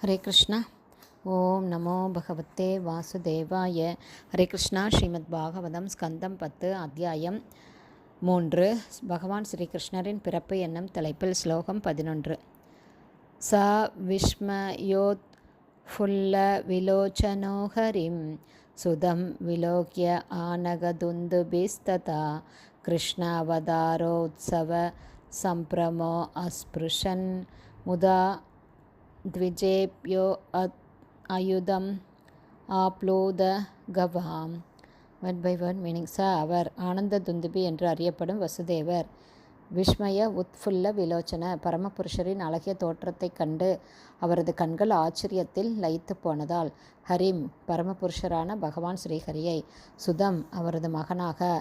ஹரே கிருஷ்ணா. ஓம் நமோ பகவத்தே வாசுதேவாய. ஹரே கிருஷ்ணா. ஸ்ரீமத் பாகவதம் ஸ்கந்தம் 10 அத்தியாயம் 3. பகவான் ஸ்ரீகிருஷ்ணரின் பிறப்பு என்னும் தலைப்பில் ஸ்லோகம் 11. ச விஸ்மயோத் ஃபுல்ல விலோச்சனோ ஹரிம் சுதம் விலோக்ய ஆனகதுந்துபிஸ்ததா கிருஷ்ணாவதாரோத்சவ சம்பிரமோ அஸ்பிருஷன் முதா த்விஜேப்யோ அயுதம் ஆப்லோத கவாம். Word by word meaning. அவர் ஆனந்த துந்துபி என்று அறியப்படும் வசுதேவர். விஸ்மய உத்ஃபுல்ல விலோச்சன பரமபுருஷரின் அழகிய தோற்றத்தைக் கண்டு அவரது கண்கள் ஆச்சரியத்தில் லயித்து போனதால் ஹரிம் பரமபுருஷரான பகவான் ஸ்ரீஹரியை, சுதம் அவரது மகனாக,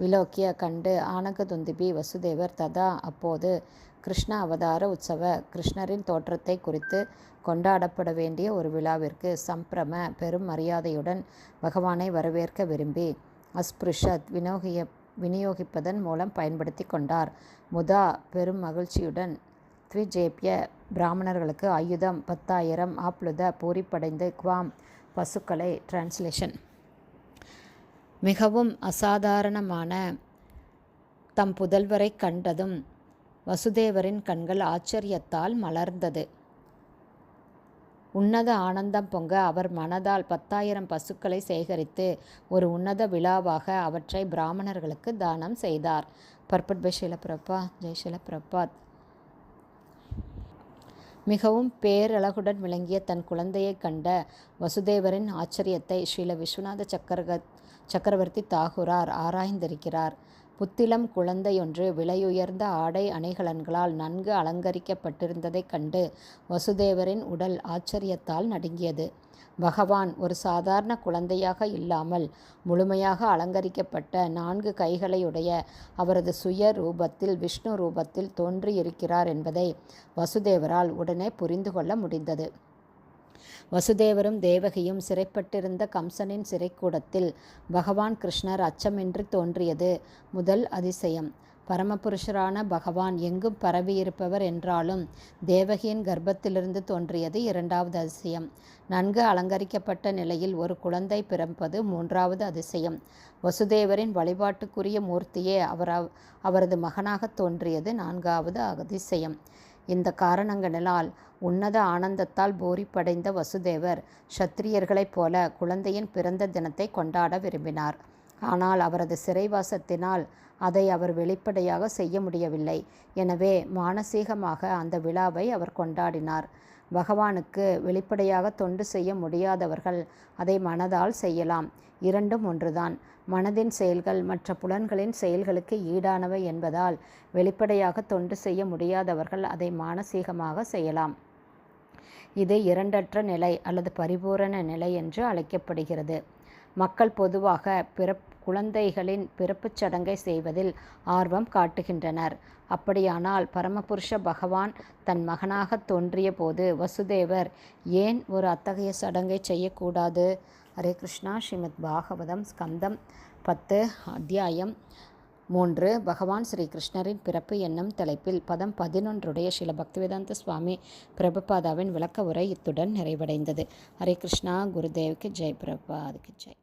விலோக்கிய கண்டு, ஆனகதுந்துபி வசுதேவர் ததா அப்போது கிருஷ்ண அவதார உற்சவ கிருஷ்ணரின் தோற்றத்தை குறித்து கொண்டாடப்பட வேண்டிய ஒரு விழாவிற்கு சம்பிரம பெரும் மரியாதையுடன் பகவானை வரவேற்க விரும்பி அஸ்பிருஷத் விநியோகிப்பதன் மூலம் பயன்படுத்தி கொண்டார். முதா பெரும் மகிழ்ச்சியுடன் த்விஜேப்ய பிராமணர்களுக்கு ஆயுதம் 10,000 ஆப்லுத பூரிப்படைந்து குவாம் பசுக்களை. டிரான்ஸ்லேஷன். மிகவும் அசாதாரணமான தம் புதல்வரை கண்டதும் வசுதேவரின் கண்கள் ஆச்சரியத்தால் மலர்ந்தது. உன்னத ஆனந்தம் பொங்க அவர் மனதால் 10,000 பசுக்களை சேகரித்து ஒரு உன்னத விழாவாக அவற்றை பிராமணர்களுக்கு தானம் செய்தார். Performed by Sheela Prabhat. ஜெய் ஷீல பிரபாத். மிகவும் பேரழகுடன் விளங்கிய தன் குழந்தையை கண்ட வசுதேவரின் ஆச்சரியத்தை ஸ்ரீல விஸ்வநாத சக்கரவர்த்தி தாகூரார் ஆராய்ந்திருக்கிறார். புத்திளம் குழந்தையொன்று விலையுயர்ந்த ஆடை அணிகலன்களால் நன்கு அலங்கரிக்கப்பட்டிருந்ததைக் கண்டு வசுதேவரின் உடல் ஆச்சரியத்தால் நடுங்கியது. பகவான் ஒரு சாதாரண குழந்தையாக இல்லாமல் முழுமையாக அலங்கரிக்கப்பட்ட 4 கைகளையுடைய அவரது சுய ரூபத்தில், விஷ்ணு ரூபத்தில் தோன்றியிருக்கிறார் என்பதை வசுதேவரால் உடனே புரிந்து கொள்ள முடிந்தது. வசுதேவரும் தேவகியும் சிறைப்பட்டிருந்த கம்சனின் சிறைக்கூடத்தில் பகவான் கிருஷ்ணர் அச்சமின்றி தோன்றியது முதல் அதிசயம். பரமபுருஷரான பகவான் எங்கும் பரவியிருப்பவர் என்றாலும் தேவகியின் கர்ப்பத்திலிருந்து தோன்றியது 2வது அதிசயம். நன்கு அலங்கரிக்கப்பட்ட நிலையில் ஒரு குழந்தை பிறப்பது 3வது அதிசயம். வசுதேவரின் வழிபாட்டுக்குரிய மூர்த்தியே அவரது மகனாக தோன்றியது 4வது அதிசயம். இந்த காரணங்களினால் உன்னத ஆனந்தத்தால் பூரிப்படைந்த வசுதேவர் க்ஷத்திரியர்களைப் போல குழந்தையின் பிறந்த தினத்தை கொண்டாட விரும்பினார். ஆனால் அவரது சிறைவாசத்தினால் அதை அவர் வெளிப்படையாக செய்ய முடியவில்லை. எனவே மானசீகமாக அந்த விழாவை அவர் கொண்டாடினார். பகவானுக்கு வெளிப்படையாக தொண்டு செய்ய முடியாதவர்கள் அதை மனதால் செய்யலாம். இரண்டும் ஒன்றுதான். மனதின் செயல்கள் மற்ற புலன்களின் செயல்களுக்கு ஈடானவை என்பதால் வெளிப்படையாக தொண்டு செய்ய முடியாதவர்கள் அதை மானசீகமாக செய்யலாம். இது இரண்டற்ற நிலை அல்லது பரிபூரண நிலை என்று அழைக்கப்படுகிறது. மக்கள் பொதுவாக குழந்தைகளின் பிறப்புச் சடங்கை செய்வதில் ஆர்வம் காட்டுகின்றனர். அப்படியானால் பரமபுருஷ பகவான் தன் மகனாக தோன்றிய போது வசுதேவர் ஏன் ஒரு அத்தகைய சடங்கை செய்யக்கூடாது? ஹரே கிருஷ்ணா. ஸ்ரீமத் பாகவதம் ஸ்கந்தம் 10 அத்தியாயம் 3. பகவான் ஸ்ரீகிருஷ்ணரின் பிறப்பு என்னும் தலைப்பில் பதம் 11 ஸ்ரீல பக்திவேதாந்த சுவாமி பிரபுபாதாவின் விளக்க உரை இத்துடன் நிறைவடைந்தது. ஹரே கிருஷ்ணா. குருதேவுக்கு ஜெய். பிரபுபாதுக்கு ஜெய்.